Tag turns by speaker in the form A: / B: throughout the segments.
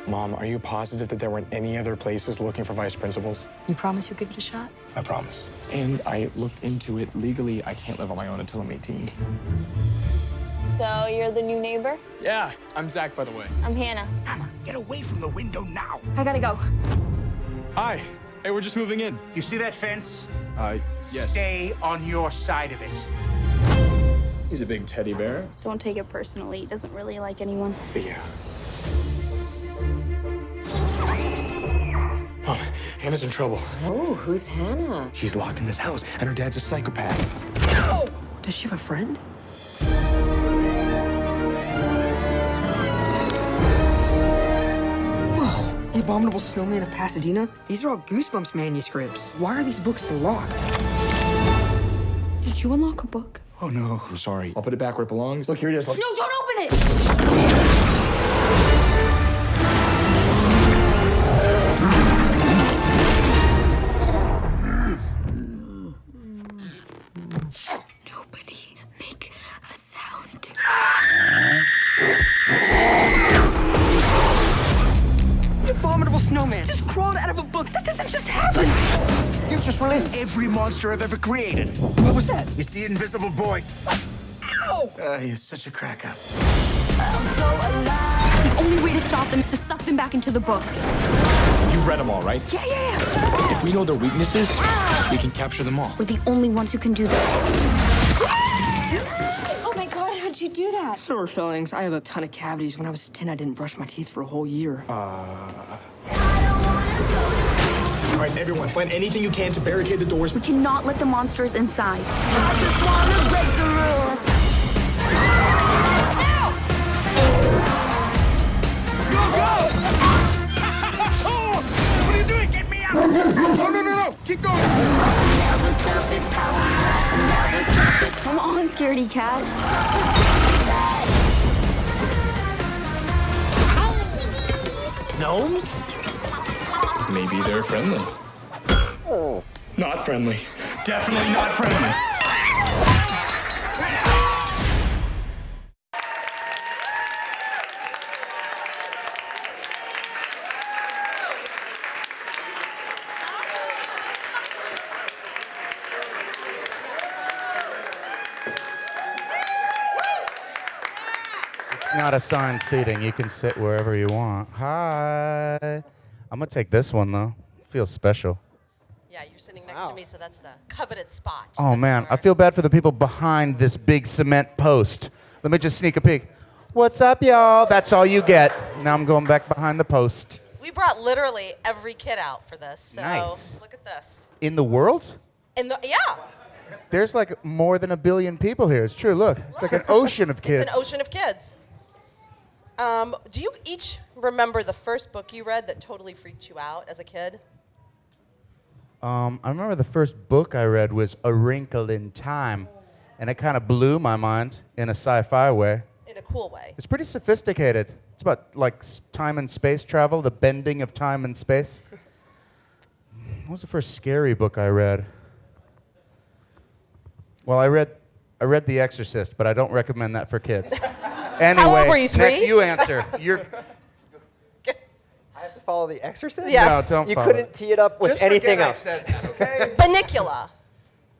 A: Mom, are you positive that there weren't any other places looking for vice principals?
B: You promise you'll give it a shot?
A: I promise. And I looked into it. Legally, I can't live on my own until I'm 18.
C: So you're the new neighbor?
A: Yeah, I'm Zach, by the way.
C: I'm Hannah.
D: Hannah, get away from the window now.
C: I gotta go.
A: Hi. Hey, we're just moving in.
D: You see that fence?
A: Yes.
D: Stay on your side of it.
A: He's a big teddy bear.
C: Don't take it personally. He doesn't really like anyone.
A: Yeah. Mom, Hannah's in trouble.
B: Oh, who's Hannah?
A: She's locked in this house, and her dad's a psychopath.
B: Does she have a friend? Whoa, the Abominable Snowman of Pasadena? These are all Goosebumps manuscripts. Why are these books locked? Did you unlock a book?
A: Oh, no. I'm sorry. I'll put it back where it belongs. Look, here it is. Look.
C: No, don't open it!
B: Nobody make a sound. The Abominable Snowman just crawled out of a book. That doesn't just happen.
D: You've just released every monster I've ever created.
B: What was that?
D: It's the Invisible Boy.
B: Ow!
D: He's such a crack up.
C: The only way to stop them is to suck them back into the books.
A: You've read them all, right?
C: Yeah.
A: If we know their weaknesses, we can capture them all.
C: We're the only ones who can do this. Oh my God, how'd you do that?
B: Sore fillings. I have a ton of cavities. When I was 10, I didn't brush my teeth for a whole year.
A: All right, everyone, plan anything you can to barricade the doors.
C: We cannot let the monsters inside.
E: I just wanna break the rules.
D: What are you doing? Get me out! No. Keep going.
E: Never stop, it's how we rock. Never stop, it's
C: Come on, scaredy cat.
D: Gnomes?
A: Maybe they're friendly. Not friendly. Definitely not friendly.
F: It's not assigned seating. You can sit wherever you want. Hi. I'm going to take this one, though. Feels special.
G: Yeah, you're sitting next to me, so that's the coveted spot.
F: Oh, man. I feel bad for the people behind this big cement post. Let me just sneak a peek. What's up, y'all? That's all you get. Now I'm going back behind the post.
G: We brought literally every kid out for this. So
F: Nice.
G: Look at this.
F: In the world?
G: Yeah.
F: There's like more than 1 billion people here. It's true. Look. It's like an ocean of kids.
G: It's an ocean of kids. Do you each remember the first book you read that totally freaked you out as a kid?
F: I remember the first book I read was A Wrinkle in Time, and it kind of blew my mind in a sci-fi way.
G: In a cool way.
F: It's pretty sophisticated. It's about like time and space travel, the bending of time and space. What was the first scary book I read? Well, I read The Exorcist, but I don't recommend that for kids. Anyway,
G: How old were you, 3?
F: Next you answer.
H: I have to follow The Exorcist?
G: Yes.
F: No, don't
H: You
F: follow
H: couldn't
F: it.
H: tee it up with
F: Just
H: anything
F: forget I
H: else.
F: said that, okay?
G: Bunnicula.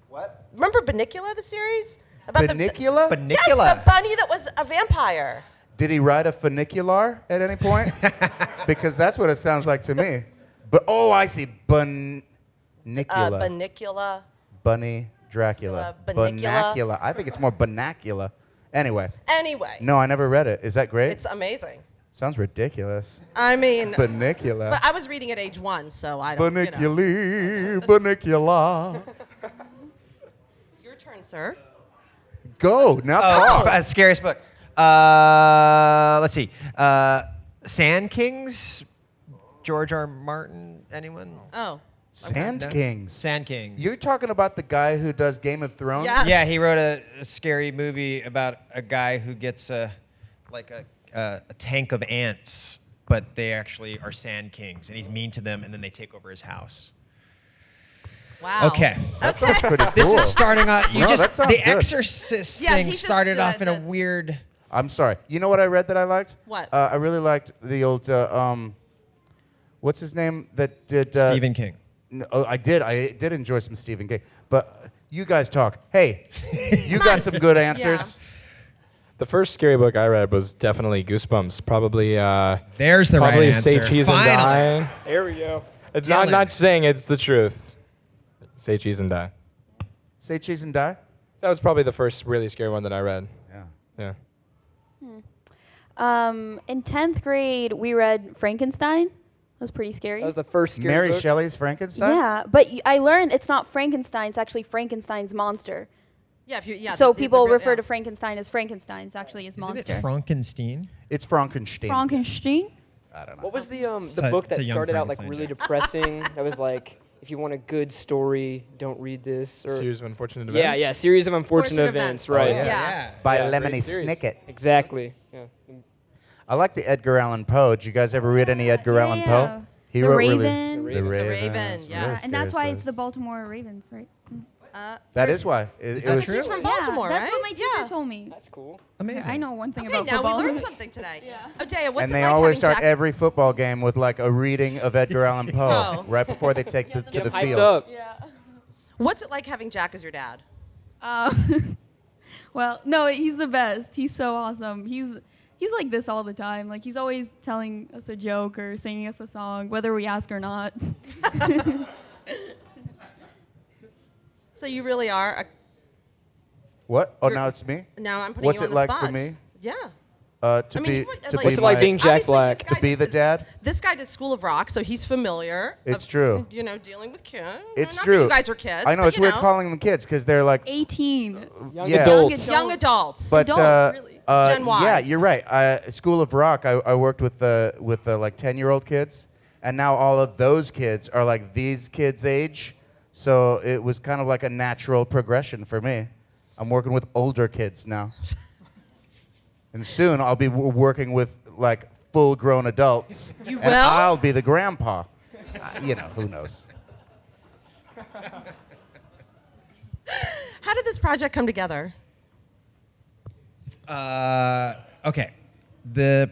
H: What?
G: Remember Bunnicula, the series? About
F: Bunnicula?
G: Yes, the bunny that was a vampire.
F: Did he ride a funicular at any point? Because that's what it sounds like to me. But I see. Bunnicula.
G: Bunnicula.
F: Bunny Dracula.
G: Bunnicula.
F: Bunacula. I think it's more Bunacula. Anyway.
G: No,
F: I never read it. Is that great?
G: It's amazing.
F: Sounds ridiculous.
G: I mean,
F: Bunnicula.
G: but I was reading at age 1, so I don't.
F: Bunniculi. Bunnicula.
G: Your turn, sir.
F: Go. Now talk.
H: Scariest book. Let's see. Sand Kings? George R. Martin? Anyone?
G: Oh.
F: Sand
H: No?
F: Kings.
H: Sand Kings.
F: You're talking about the guy who does Game of Thrones?
G: Yes.
H: Yeah, he wrote a scary movie about a guy who gets a tank of ants, but they actually are Sand Kings, and he's mean to them, and then they take over his house.
G: Wow.
H: Okay.
F: That sounds pretty cool.
H: This is starting off.
F: No, that sounds
H: The
F: good.
H: Exorcist
G: Yeah,
H: thing
G: he just
H: started
G: did
H: off in a
G: that.
H: weird.
F: I'm sorry. You know what I read that I liked?
G: What?
F: I really liked the old What's his name that did
H: Stephen King.
F: No, I did enjoy some Stephen King. But you guys talk. Hey, you got some good answers.
A: The first scary book I read was definitely Goosebumps. Probably.
H: There's the right
A: probably
H: answer.
A: Say Cheese
H: Finally.
A: and Die. There we go. It's not saying it's the truth. Say Cheese and Die.
F: Say Cheese and Die?
A: That was probably the first really scary one that I read.
F: Yeah.
A: Yeah.
I: In 10th grade, we read Frankenstein. That was pretty scary.
J: That was the first scary
F: Mary
J: book.
F: Shelley's Frankenstein?
I: Yeah, but I learned it's not Frankenstein. It's actually Frankenstein's monster.
G: Yeah, if you
I: So people refer to Frankenstein as Frankenstein. It's actually his
H: Isn't
I: monster.
H: it Frankenstein?
F: It's Frankenstein.
I: Frankenstein?
F: I don't know.
J: What was the
H: a-
J: book
H: it's
J: that
H: a young
J: started out like
H: Frankenstein
J: really
H: joke.
J: depressing? That was like, if you want a good story, don't read this. Or
A: Series of Unfortunate
J: yeah,
A: Events.
J: yeah, series of unfortunate
G: Unfortunate
J: events,
G: Events.
J: right?
F: Oh,
G: Yeah.
F: By
A: Yeah,
F: Lemony
A: great series.
F: Snicket.
J: Exactly. Yeah.
F: I like the Edgar Allan Poe. Did you guys ever read any Edgar Allan Poe? He
I: The
F: wrote
I: Raven.
F: Really,
J: The
G: Raven,
F: some
G: yeah.
F: really
I: And
F: scary
I: that's why it's the
F: stories.
I: Baltimore Ravens, right?
F: That is why. It
H: that
F: was
H: true?
G: She's from Baltimore,
I: yeah,
G: right?
I: that's what my teacher
G: Yeah.
I: told me.
J: That's cool.
H: Amazing.
I: I know one thing
G: Okay,
I: about
G: now we
I: football.
G: learned something today. Oh, Daya, what's
F: and
G: it
F: they
G: like
F: always
G: having
F: start
G: Jack?
F: every football game with like a reading of Edgar Allan Poe
G: Oh.
F: right before they take to
J: Get
F: the
J: hyped
F: field.
J: up.
G: What's it like having Jack as your dad?
I: Well, no, he's the best. He's so awesome. He's like this all the time. Like he's always telling us a joke or singing us a song, whether we ask or not.
G: So you really are a.
F: What? Oh,
G: You're-
F: now it's me?
G: Now I'm putting
F: What's
G: you
F: it
G: on the
F: like
G: spot.
F: for me?
G: Yeah.
F: To
G: I mean,
F: be
G: you-
F: to
G: like-
F: be
J: What's it like
F: my-
J: being Jack
G: Obviously,
J: Black?
G: this
F: to
G: guy-
F: be the dad?
G: This guy did School of Rock, so he's familiar.
F: It's
G: of,
F: true.
G: You know, dealing with kids.
F: It's
G: Not
F: true.
G: That you guys are kids.
F: I know
G: but
F: it's
G: you
F: weird
G: know,
F: calling them kids because they're like
I: 18.
J: Young
F: yeah.
J: adults.
G: young adults.
F: But
I: Adults, really.
G: Gen Y.
F: Yeah, you're right. School of Rock. I worked with the like 10-year-old kids, and now all of those kids are like these kids' age. So it was kind of like a natural progression for me. I'm working with older kids now, and soon I'll be working with like full-grown adults.
G: You
F: and
G: will?
F: I'll be the grandpa. You know, who knows?
G: How did this project come together?
H: Okay. The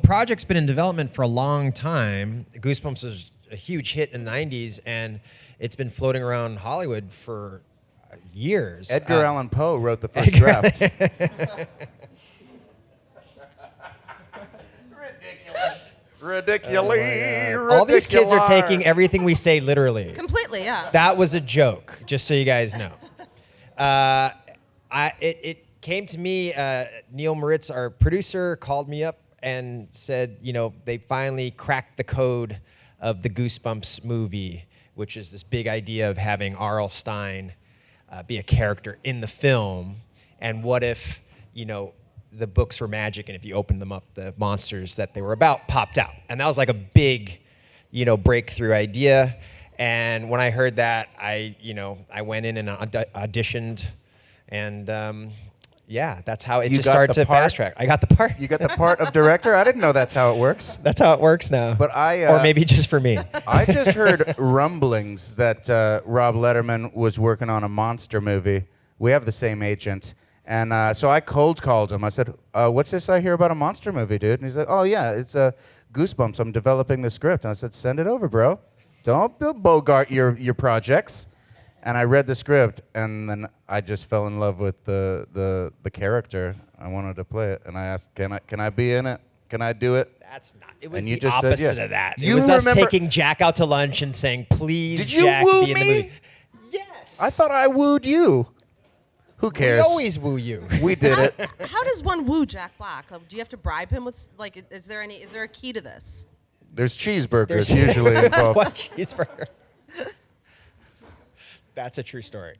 H: project's been in development for a long time. Goosebumps was a huge hit in the 90s, and it's been floating around Hollywood for years.
F: Edgar Allan Poe wrote the first draft. Ridiculous.
H: All these kids are taking everything we say literally.
G: Completely, yeah.
H: That was a joke, just so you guys know. It came to me, Neil Moritz, our producer, called me up and said, you know, they finally cracked the code of the Goosebumps movie, which is this big idea of having R.L. Stine be a character in the film. And what if, you know, the books were magic, and if you opened them up, the monsters that they were about popped out. And that was like a big, you know, breakthrough idea. And when I heard that, I went in and auditioned, and yeah, that's how it
F: You
H: just
F: got
H: started
F: the
H: to
F: part?
H: fast track. I got the part.
F: You got the part of director? I didn't know that's how it works.
H: That's how it works now.
F: But I,
H: or maybe just for me.
F: I just heard rumblings that Rob Letterman was working on a monster movie. We have the same agent. And so I cold called him. I said, what's this I hear about a monster movie, dude? And he's like, oh, yeah, it's Goosebumps. I'm developing the script. And I said, send it over, bro. Don't bogart your projects. And I read the script, and then I just fell in love with the character. I wanted to play it. And I asked, can I be in it? Can I do it?
H: That's not. It was
F: And you
H: the
F: just said,
H: opposite
F: yeah.
H: of that.
F: You
H: It was us
F: remember-
H: taking Jack out to lunch and saying, please,
F: Did you
H: Jack,
F: woo
H: be in the
F: me?
H: movie. Yes.
F: I thought I wooed you. Who
H: we
F: cares?
H: always woo you.
F: We did it.
G: How does one woo Jack Black? Do you have to bribe him with like? Is there a key to this?
F: There's cheeseburgers usually
H: That's
F: involved.
H: one cheeseburger. That's a true story.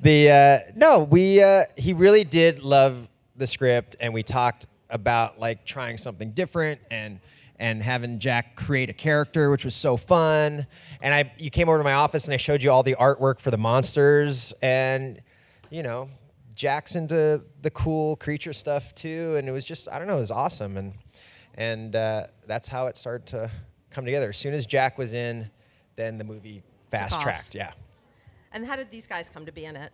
H: He really did love the script, and we talked about like trying something different and having Jack create a character, which was so fun. And you came over to my office and I showed you all the artwork for the monsters, and you know, Jack's into the cool creature stuff too, and it was just, I don't know, it was awesome, and that's how it started to come together. As soon as Jack was in, then the movie fast tracked. Yeah.
G: And how did these guys come to be in it?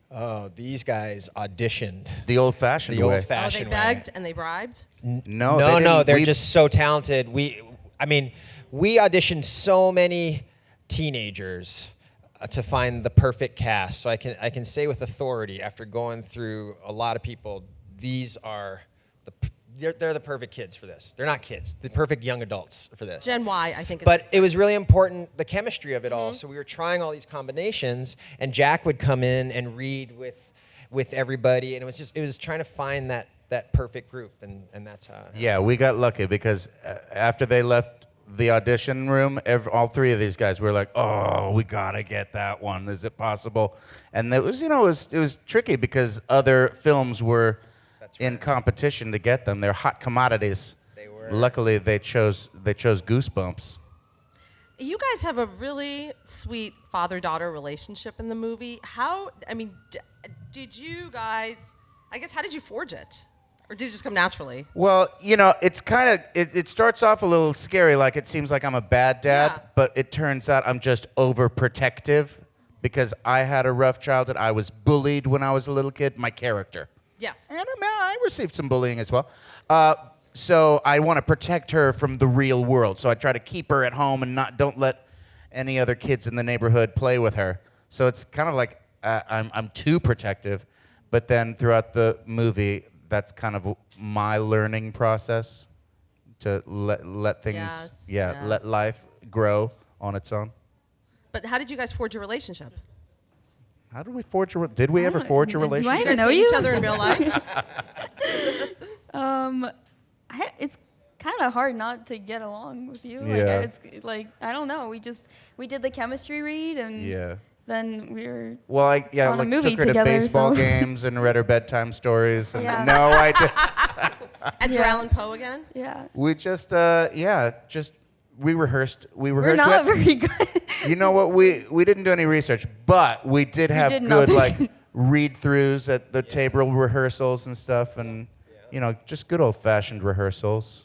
H: Oh, these guys auditioned
F: The old-fashioned
H: the
F: way.
G: Oh, they
H: old-fashioned way.
G: begged and they bribed.
F: No,
H: No,
F: they didn't.
H: they're
F: We-
H: just so talented. I mean, we auditioned so many teenagers to find the perfect cast. So I can say with authority, after going through a lot of people, these are they're the perfect kids for this. They're not kids, the perfect young adults for this.
G: Gen Y, I think.
H: But it was really important, the chemistry of it all. So we were trying all these combinations, and Jack would come in and read with everybody, and it was trying to find that perfect group, and that's how.
F: Yeah, we got lucky because after they left the audition room, all three of these guys were like, "Oh, we gotta get that one. Is it possible?" And it was, it was tricky because other films were in competition to get them. They're hot commodities.
H: They were.
F: Luckily, they chose Goosebumps.
G: You guys have a really sweet father-daughter relationship in the movie. Did you guys? I guess how did you forge it? Or did it just come naturally?
F: Well, it's kind of, it starts off a little scary, like it seems like I'm a bad dad, but it turns out I'm just overprotective because I had a rough childhood. I was bullied when I was a little kid, my character.
G: Yes.
F: And I received some bullying as well. So I want to protect her from the real world. So I try to keep her at home and don't let any other kids in the neighborhood play with her. So it's kind of like I'm too protective. But then throughout the movie, that's kind of my learning process to let things, let life grow on its own.
G: But how did you guys forge a relationship?
F: How did we forge did we ever forge a relationship?
I: Do I
G: You guys
I: know
G: hate
I: you?
G: each other in real life?
I: It's kind of hard not to get along with you.
F: Yeah.
I: It's like I don't know. We did the chemistry read, and then we were on a movie
F: took her
I: together.
F: to baseball
I: so.
F: games and read her bedtime stories. And
I: Yeah.
F: No, I did.
G: Edgar Allan Poe again?
I: Yeah.
F: We just we rehearsed. We
I: We're
F: rehearsed.
I: not very good.
F: You know what? We didn't do any research, but we did have
I: did
F: good
I: nothing.
F: read-throughs at the table rehearsals and stuff, and just good old-fashioned rehearsals.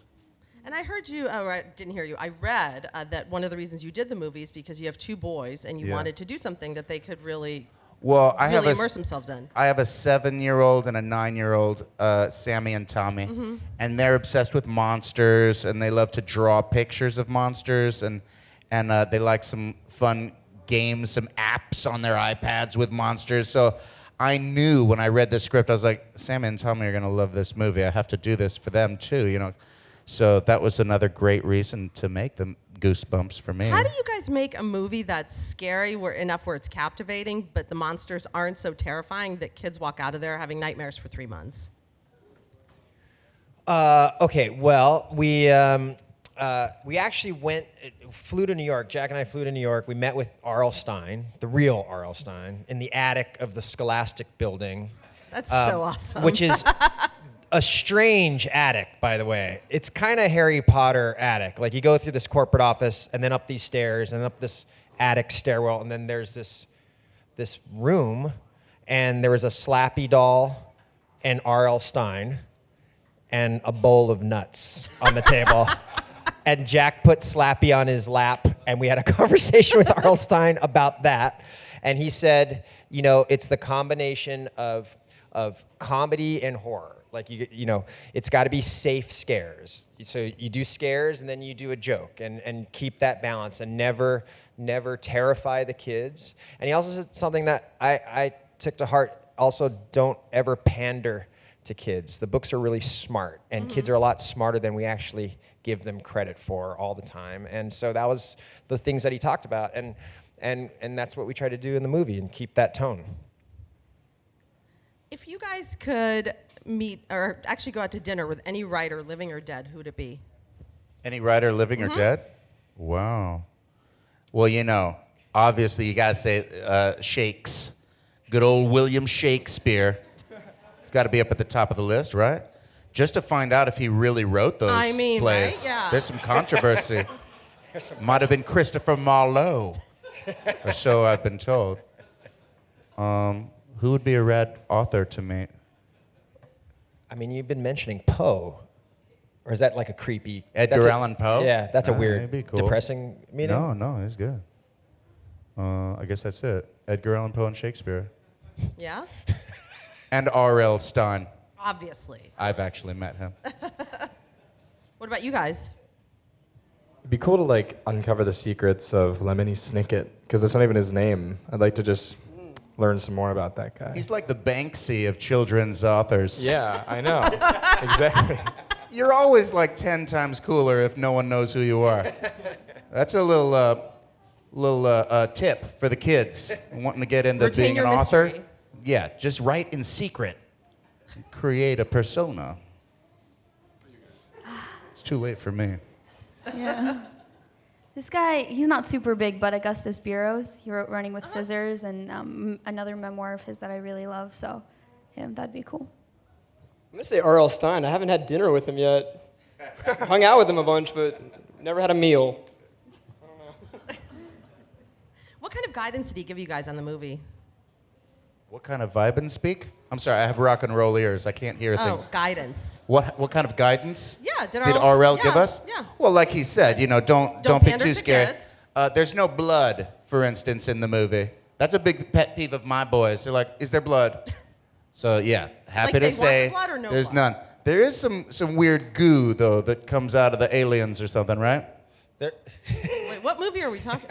G: And I heard you, I didn't hear you. I read that one of the reasons you did the movie is because you have two boys and you wanted to do something that they could really immerse themselves in.
F: I have a 7-year-old and a 9-year-old, Sammy and Tommy, and they're obsessed with monsters, and they love to draw pictures of monsters, and they like some fun games, some apps on their iPads with monsters. So I knew when I read the script, I was like, Sammy and Tommy are going to love this movie. I have to do this for them too, So that was another great reason to make the Goosebumps for me.
G: How do you guys make a movie that's scary enough where it's captivating, but the monsters aren't so terrifying that kids walk out of there having nightmares for 3 months?
H: Okay, well, we actually flew to New York. Jack and I flew to New York. We met with R.L. Stine, the real R.L. Stine, in the attic of the Scholastic building.
G: That's so awesome.
H: Which is a strange attic, by the way. It's kind of Harry Potter attic. Like you go through this corporate office and then up these stairs and up this attic stairwell, and then there's this room, and there was a Slappy doll and R.L. Stine and a bowl of nuts on the table. And Jack put Slappy on his lap, and we had a conversation with R.L. Stine about that. And he said, it's the combination of comedy and horror. Like, it's got to be safe scares. So you do scares, and then you do a joke, and keep that balance, and never terrify the kids. And he also said something that I took to heart, also don't ever pander to kids. The books are really smart, and kids are a lot smarter than we actually give them credit for all the time. And so that was the things that he talked about, and that's what we try to do in the movie, and keep that tone.
G: If you guys could meet or actually go out to dinner with any writer, living or dead, who would it be?
F: Any writer living or dead? Wow. Well, obviously you got to say Shakes. Good old William Shakespeare. It's got to be up at the top of the list, right? Just to find out if he really wrote those plays.
G: Right? Yeah.
F: There's some controversy. Might have been Christopher Marlowe, or so I've been told. Who would be a rad author to meet?
H: I mean, you've been mentioning Poe. Or is that like a creepy...
F: Edgar Allan Poe?
H: Yeah, that's a weird,
F: that'd be cool.
H: depressing meeting.
F: No, he's good. I guess that's it. Edgar Allan Poe and Shakespeare.
G: Yeah?
F: And R.L. Stine.
G: Obviously.
F: I've actually met him.
G: What about you guys?
A: It'd be cool to like uncover the secrets of Lemony Snicket, because that's not even his name. I'd like to just learn some more about that guy.
F: He's like the Banksy of children's authors.
A: Yeah, I know. Exactly.
F: You're always like 10 times cooler if no one knows who you are. That's a little tip for the kids wanting to get into
G: Retain
F: being an
G: your
F: author.
G: mystery.
F: Yeah, just write in secret. Create a persona. It's too late for me.
I: Yeah. This guy, he's not super big, but Augustus Burroughs. He wrote Running with Scissors and another memoir of his that I really love. So, yeah, that'd be cool.
J: I'm gonna say R.L. Stein. I haven't had dinner with him yet. Hung out with him a bunch, but never had a meal.
G: What kind of guidance did he give you guys on the movie?
F: What kind of vibe and speak? I'm sorry, I have rock and roll ears. I can't hear things.
G: Oh, guidance.
F: What kind of guidance?
G: Yeah,
F: Did RL give us?
G: Yeah.
F: Well, like he said, don't be
G: pander
F: too
G: to
F: scared.
G: kids.
F: There's no blood, for instance, in the movie. That's a big pet peeve of my boys. They're like, is there blood? So yeah, happy
G: Like they
F: to
G: want
F: say
G: blood or no
F: there's
G: blood?
F: none. There is some weird goo though that comes out of the aliens or something, right?
H: There,
G: Wait, what movie are we talking?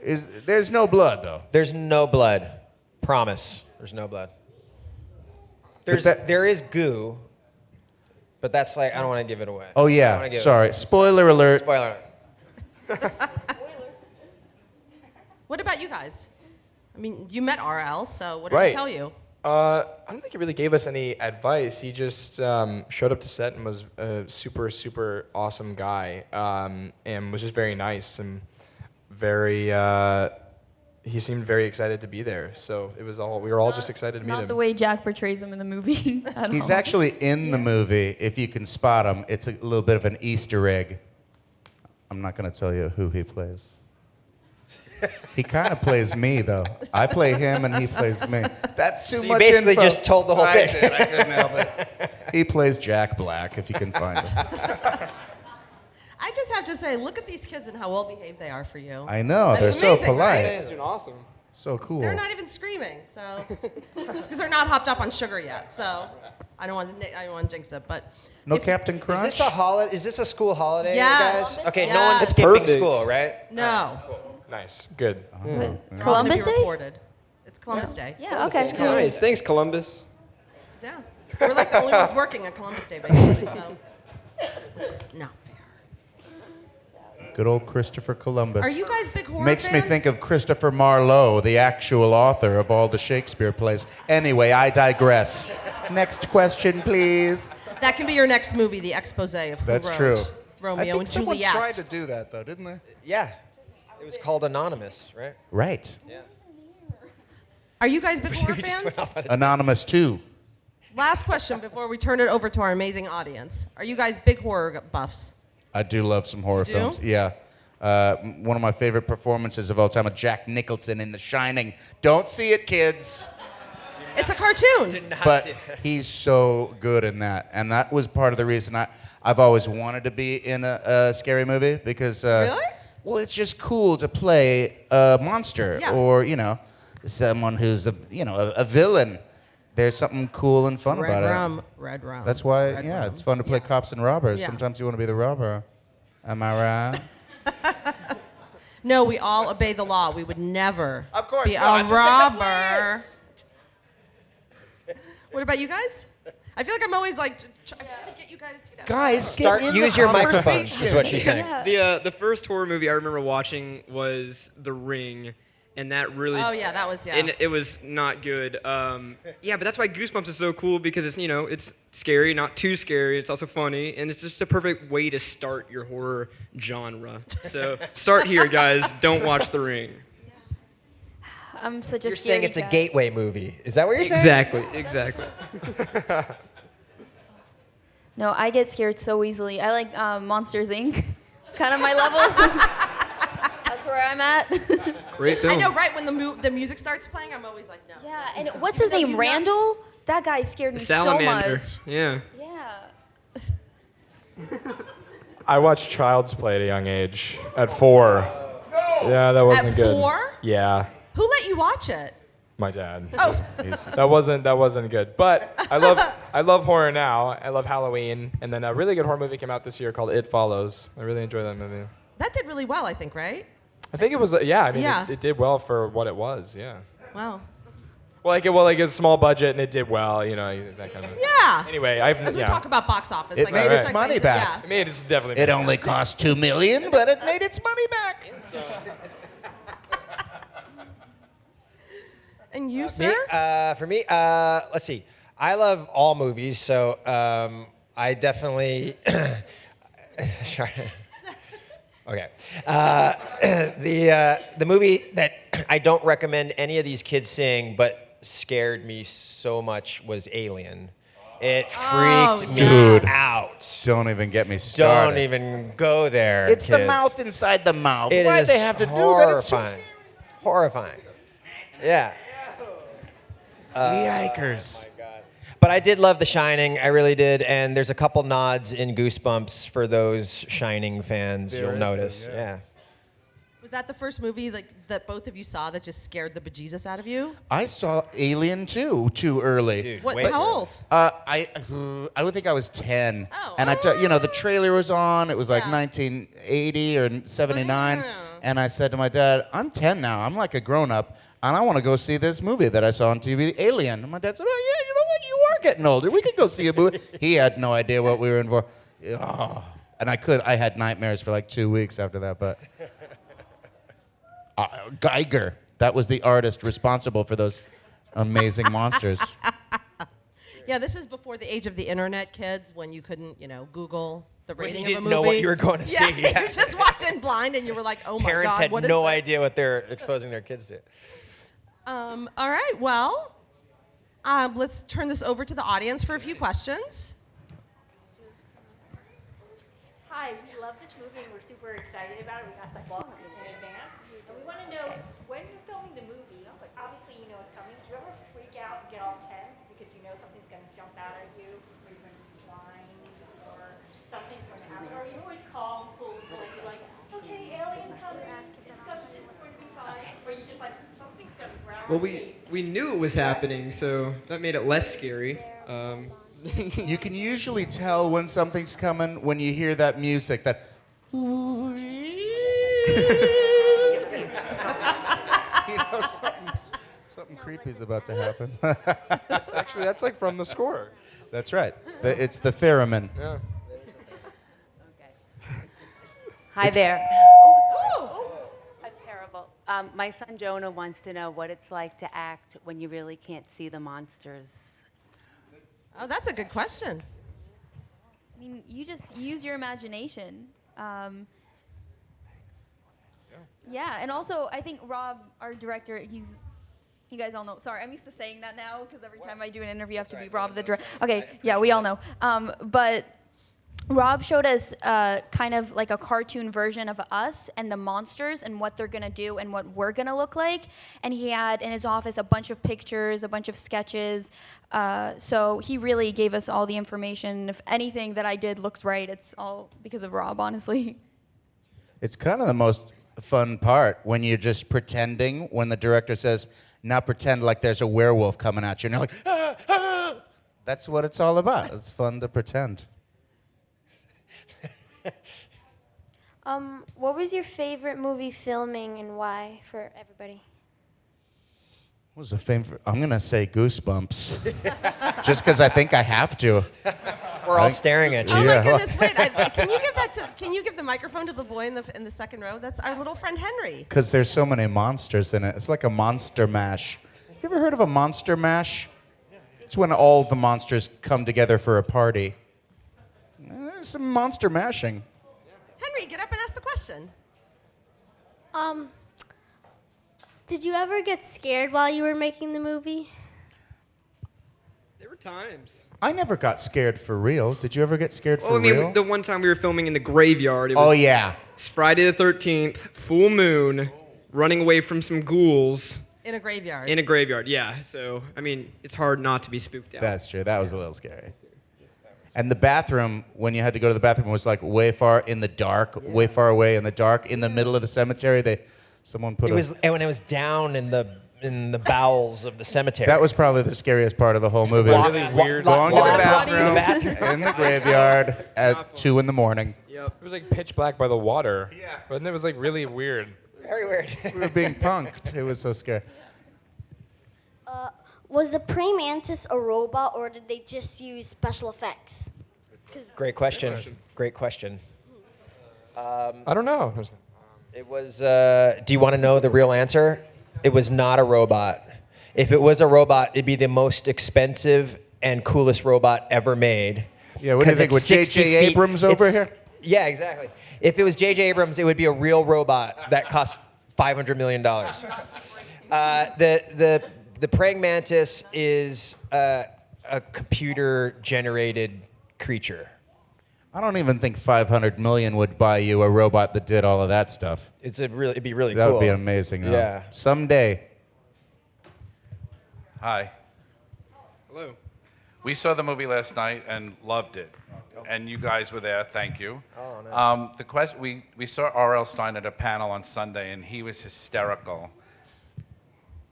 F: There's no blood though.
H: there's no blood. Promise. There's no blood. There is goo, but that's like, I don't want to give it away.
F: Oh
H: I don't
F: yeah,
H: wanna give it
F: sorry.
H: away.
F: Spoiler alert.
H: Spoiler.
G: What about you guys? I mean, you met RL, so what did
A: Right.
G: he tell you?
A: I don't think he really gave us any advice. He just showed up to set and was a super, super awesome guy, and was just very nice and very. He seemed very excited to be there. So we were all just excited to meet
I: Not
A: him.
I: the way Jack portrays him in the movie. at
F: He's
I: all.
F: actually in the movie. If you can spot him, it's a little bit of an Easter egg. I'm not going to tell you who he plays. He kind of plays me, though. I play him, and he plays me. That's too
H: So you
F: much
H: basically
F: info.
H: just told the whole
F: I
H: thing.
F: did. I couldn't help it. He plays Jack Black, if you can find him.
G: I just have to say, look at these kids and how well behaved they are for you.
F: I know.
G: That's
F: They're so
G: amazing,
F: polite.
G: right?
J: He's doing awesome.
F: So cool.
G: They're not even screaming, so because they're not hopped up on sugar yet. So I don't want to jinx it, but
F: No
G: if-
F: Captain Crunch?
H: Is this a holiday? Is this a school holiday,
G: Yes.
H: guys? Okay, no
G: Yes.
H: one's
G: It's
H: skipping
J: perfect.
H: school, right?
G: No.
A: Nice, good.
G: They're all gonna
I: Columbus
G: be
I: Day?
G: reported. It's Columbus Day.
I: Yeah, okay.
J: Nice. Thanks, Columbus.
G: Yeah. We're like the only ones working on Columbus Day, basically. So, which is not fair.
F: Good old Christopher Columbus.
G: Are you guys big horror
F: Makes me
G: fans?
F: think of Christopher Marlowe, the actual author of all the Shakespeare plays. Anyway, I digress. Next question, please.
G: That can be your next movie, the expose of who
F: That's
G: wrote
F: true.
G: Romeo
F: I think
G: and
F: someone
G: Juliet.
F: tried to do that, though, didn't they?
H: Yeah. It was called Anonymous, right?
F: Right.
H: Yeah.
G: Are you guys big horror fans?
F: Anonymous 2.
G: Last question before we turn it over to our amazing audience. Are you guys big horror buffs?
F: I do love some horror
G: do?
F: films. Yeah. One of my favorite performances of all time, Jack Nicholson in The Shining. Don't see it, kids.
G: It's a cartoon.
F: But he's so good in that. And that was part of the reason I've always wanted to be in a scary movie because...
G: Really?
F: Well, it's just cool to play a monster
G: Yeah.
F: or, someone who's a villain. There's something cool and fun about it.
G: Red rum.
F: That's why,
G: Red
F: yeah,
G: rum.
F: it's fun to play cops and robbers.
G: Yeah.
F: Sometimes you want to be the robber. Am I right?
G: No, we all obey the law. We would never
F: Of course
G: be
F: not.
G: a
F: Just like the
G: robber.
F: Blitz.
G: What about you guys? I feel like I'm always like trying to get you guys.
F: Guys,
H: Start,
F: get in
H: use
F: the
H: your microphones,
F: conversation.
H: is what she's saying.
I: Yeah.
K: The first horror movie I remember watching was The Ring, and that really.
G: Oh yeah, that was yeah.
K: And it was not good. Yeah, but that's why Goosebumps is so cool because it's scary, not too scary. It's also funny, and it's just a perfect way to start your horror genre. So start here, guys. Don't watch The Ring.
I: I'm such a
H: You're saying
I: scaredy
H: it's a
I: cat.
H: gateway movie. Is that what you're saying?
K: Exactly.
I: No, I get scared so easily. I like Monsters Inc. It's kind of my level. That's where I'm at.
K: Great film.
G: I know, right? When the music starts playing, I'm always like, no.
I: Yeah, and what's his name? Randall? That guy scared me so
K: Salamander.
I: much.
K: Yeah.
I: Yeah.
A: I watched Child's Play at a young age, at 4. Yeah, that wasn't good.
G: 4?
A: Yeah,
G: Who let you watch it?
A: my dad.
G: Oh,
A: That wasn't good. But I love I love horror now. I love Halloween. And then a really good horror movie came out this year called It Follows. I really enjoyed that movie.
G: That did really well, I think, right?
A: I think it was, yeah. I mean,
G: Yeah.
A: it did well for what it was, yeah.
G: Wow.
A: Well, like a small budget and it did well, that kind of.
G: Yeah.
A: Anyway,
G: As we talk about box office.
F: It
G: like,
F: made
G: that's
F: its
G: like
F: money
G: my-
F: back.
G: Yeah.
A: I mean, it's definitely.
F: It only cost $2 million, but it made its money back.
G: And you, sir?
H: For me, let's see. I love all movies, so I definitely. Okay. The movie that I don't recommend any of these kids seeing, but scared me so much was Alien. It freaked me
F: Dude.
H: out.
F: Don't even get me started.
H: Don't even go there.
F: It's the
H: kids.
F: mouth inside the mouth.
H: It
F: Why
H: is
F: they have to do that? It's so
H: horrifying.
F: scary.
H: Horrifying. Yeah.
F: Yikers.
H: But I did love The Shining. I really did. And there's a couple nods in Goosebumps for those Shining fans.
F: There
H: You'll
F: is,
H: notice.
F: yeah.
H: Yeah.
G: Was that the first movie that both of you saw that just scared the bejesus out of you?
F: I saw Alien too early.
H: Dude,
G: What?
H: wait.
G: How old?
F: I would think I was 10.
G: Oh.
F: And the trailer was on. It was like
G: Yeah.
F: 1980 or 79.
G: Oh.
F: And I said to my dad, I'm 10 now. I'm like a grown up. And I want to go see this movie that I saw on TV, Alien. And my dad said, oh, yeah, you know what? You are getting older. We can go see a movie. He had no idea what we were in for. Oh. And I had nightmares for like 2 weeks after that. But Geiger, that was the artist responsible for those amazing monsters.
G: Yeah, this is before the age of the internet, kids, when you couldn't, Google the
H: When
G: rating
H: you
G: of a
H: didn't
G: movie.
H: know what you were going to see.
G: Yeah, you just walked in blind and you were like, oh my
H: Parents
G: God,
H: had
G: what is
H: no
G: this?
H: idea what they're exposing their kids to.
G: All right, well, let's turn this over to the audience for a few questions.
L: Hi, we love this movie and we're super excited about it. We got the book in advance. And we want to know, when you're filming the movie, like obviously you know it's coming, do you ever freak out and get all tense because you know something's going to jump out at you, or you're going to be slime, or something's going to happen? Or are you always calm, cool, and collected, you're like, okay, alien coming, it's going to be fine? Or you just like, something's going to grab
K: Well,
L: me.
K: we knew it was happening, so that made it less scary.
F: You can usually tell when something's coming when you hear that music. That. Something creepy is about to happen.
A: That's like from the score.
F: That's right. It's the theremin.
A: Yeah.
M: Hi there. That's terrible. My son Jonah wants to know what it's like to act when you really can't see the monsters.
G: Oh, that's a good question.
I: I mean, you just use your imagination. Yeah, and also I think Rob, our director, you guys all know. Sorry, I'm used to saying that now because every time I do an interview, I have to be Rob the director. Okay, yeah, we all know. But Rob showed us kind of like a cartoon version of us and the monsters and what they're gonna do and what we're gonna look like. And he had in his office a bunch of pictures, a bunch of sketches. So he really gave us all the information. If anything that I did looks right, it's all because of Rob, honestly.
F: It's kind of the most fun part when you're just pretending when the director says, now pretend like there's a werewolf coming at you. And you're like, ah, ah. That's what it's all about. It's fun to pretend.
N: What was your favorite movie filming and why for everybody?
F: What was the favorite? I'm going to say Goosebumps. Just because I think I have to.
H: We're all staring at you.
G: Oh
F: Yeah.
G: my goodness! Wait, can you give the microphone to the boy in the second row? That's our little friend Henry.
F: Because there's so many monsters in it. It's like a monster mash. You ever heard of a monster mash? It's when all the monsters come together for a party. Some monster mashing.
G: Henry, get up and ask the question.
N: Did you ever get scared while you were making the movie?
K: There were times.
F: I never got scared for real. Did you ever get scared for
K: Well, I mean,
F: real?
K: the one time we were filming in the graveyard. It was,
F: Oh, yeah.
K: It's Friday the 13th, full moon, running away from some ghouls.
G: In a graveyard.
K: In a graveyard, yeah. So, I mean, it's hard not to be spooked out.
F: That's true. That was a little scary. And the bathroom, when you had to go to the bathroom, was like way far in the dark, way far away in the dark, in the middle of the cemetery. Someone put
H: It was, and when it was down in the in the bowels of the cemetery.
F: That was probably the scariest part of the whole movie.
A: Really weird.
F: Going to the
H: Water bodies.
F: bathroom in the graveyard at 2 in the morning.
A: It was like pitch black by the water. Yeah. But then it was like really weird.
H: Very weird.
F: We were being punked. It was so scary.
N: Was the praying mantis a robot, or did they just use special effects?
H: Great question. Great question.
A: I don't know.
H: It was. Do you want to know the real answer? It was not a robot. If it was a robot, it'd be the most expensive and coolest robot ever made.
F: Yeah, what do you think? With J.J. Abrams over here?
H: Yeah, exactly. If it was J.J. Abrams, it would be a real robot that cost $500 million. The praying mantis is a computer-generated creature.
F: I don't even think 500 million would buy you a robot that did all of that stuff.
H: It'd be really
F: That
H: cool.
F: would be amazing. Huh?
H: Yeah.
F: Someday.
O: Hi.
K: Hello.
O: We saw the movie last night and loved it. And you guys were there, thank you.
H: Oh, nice.
O: The question, we saw R.L. Stine at a panel on Sunday, and he was hysterical.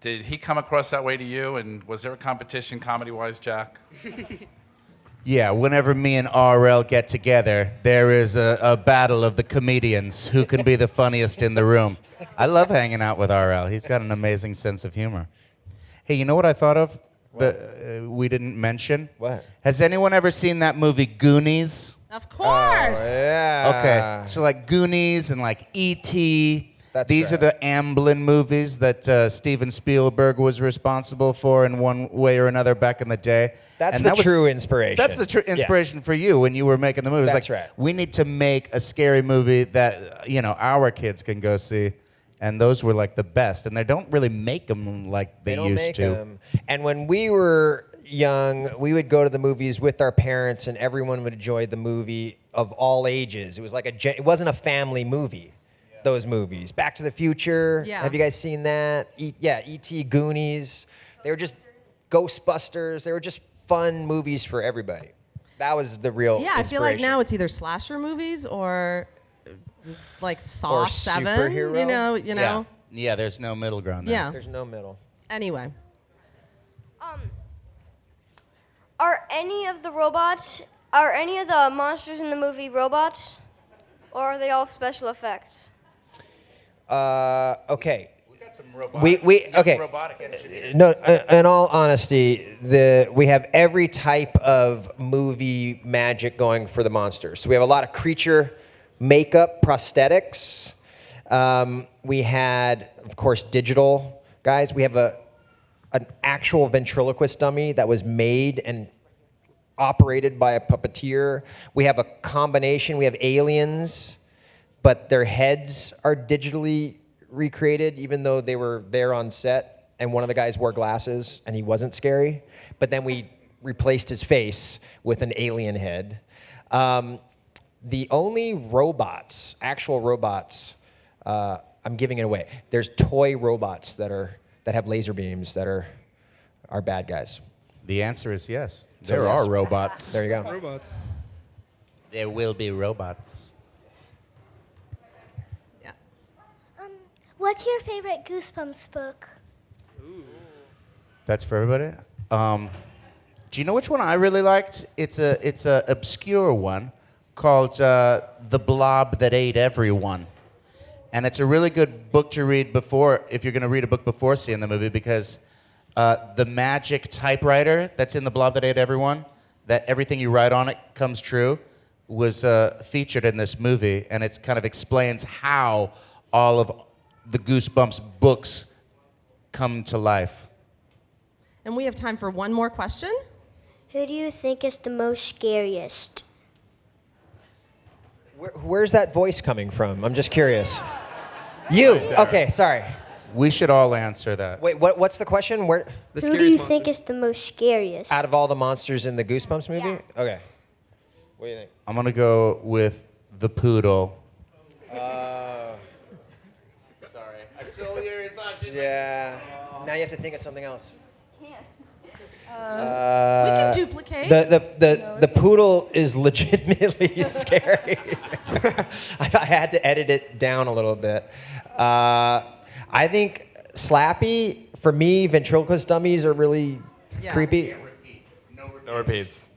O: Did he come across that way to you? And was there a competition comedy-wise, Jack?
F: Yeah, whenever me and RL get together, there is a battle of the comedians who can be the funniest in the room. I love hanging out with RL. He's got an amazing sense of humor. Hey, you know what I thought of that we didn't mention?
H: What?
F: Has anyone ever seen that movie Goonies?
G: Of course.
H: Yeah.
F: Okay, so like Goonies and like E.T., these
H: right.
F: are the Amblin movies that Steven Spielberg was responsible for in one way or another back in the day.
H: That's
F: And
H: the
F: that was-
H: true inspiration.
F: That's the true inspiration for you when you were making the movies.
H: That's
F: like,
H: right.
F: We need to make a scary movie that our kids can go see, and those were like the best. And they don't really make them like they
H: don't
F: used
H: make
F: to.
H: them. And when we were young, we would go to the movies with our parents, and everyone would enjoy the movie of all ages. It was like it wasn't a family movie. Those movies, Back to the Future.
G: Yeah.
H: Have you guys seen that? E.T., Goonies. They were just Ghostbusters. They were just fun movies for everybody. That was the real.
G: Yeah, I feel like
H: inspiration.
G: now it's either slasher movies or like Saw
H: Or
G: 7.
H: superhero.
G: You know.
F: Yeah, there's no middle ground there.
G: Yeah.
H: There's no middle.
G: Anyway.
N: Are any of the monsters in the movie robots, or are they all special effects?
H: Okay.
F: We got some robotic,
H: okay.
F: robotic engineers.
H: No, in all honesty, we have every type of movie magic going for the monsters. So we have a lot of creature makeup, prosthetics. We had, of course, digital guys. We have an actual ventriloquist dummy that was made and operated by a puppeteer. We have a combination. We have aliens, but their heads are digitally recreated, even though they were there on set, and one of the guys wore glasses, and he wasn't scary. But then we replaced his face with an alien head. The only robots, actual robots, I'm giving it away. There's toy robots that have laser beams that are bad guys.
F: The answer is yes.
H: So
F: There
H: yes.
F: are robots.
H: There you go.
K: Robots.
F: There will be robots.
N: What's your favorite Goosebumps book?
F: That's for everybody. Do you know which one I really liked? It's a obscure one called The Blob That Ate Everyone. And it's a really good book to read if you're going to read a book before seeing the movie, because the magic typewriter that's in The Blob That Ate Everyone, that everything you write on it comes true, was featured in this movie. And it kind of explains how all of the Goosebumps books come to life.
G: And we have time for one more question.
N: Who do you think is the most scariest?
H: Where's that voice coming from? I'm just curious. You. Okay, sorry.
F: We should all answer that.
H: Wait, what's the question?
N: Who do you think is the most scariest?
H: Out of all the monsters in the Goosebumps movie?
N: Yeah.
H: Okay. What do you think?
F: I'm going to go with the poodle.
H: Sorry. I stole yours. Yeah. Now you have to think of something else.
G: We can duplicate.
H: The poodle is legitimately scary. I had to edit it down a little bit. I think Slappy for me, ventriloquist dummies are really creepy.
A: No repeats.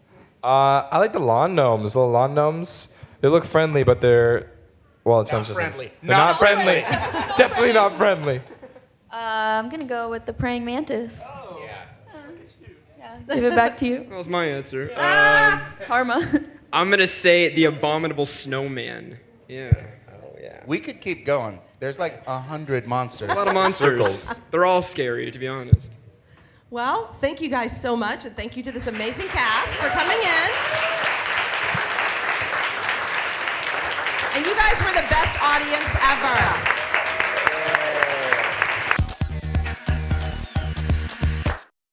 A: I like the lawn gnomes. Little lawn gnomes. They look friendly, but they're, well, it sounds just
F: friendly.
A: They're not friendly. Definitely not friendly.
I: I'm gonna go with the praying mantis. Oh. Yeah. Give it back to you.
K: That was my answer.
I: Karma.
K: I'm gonna say the abominable snowman. Yeah. Oh yeah.
F: We could keep going. There's like 100 monsters.
K: A lot of monsters. They're all scary, to be honest.
G: Well, thank you guys so much, and thank you to this amazing cast for coming in. And you guys were the best audience ever.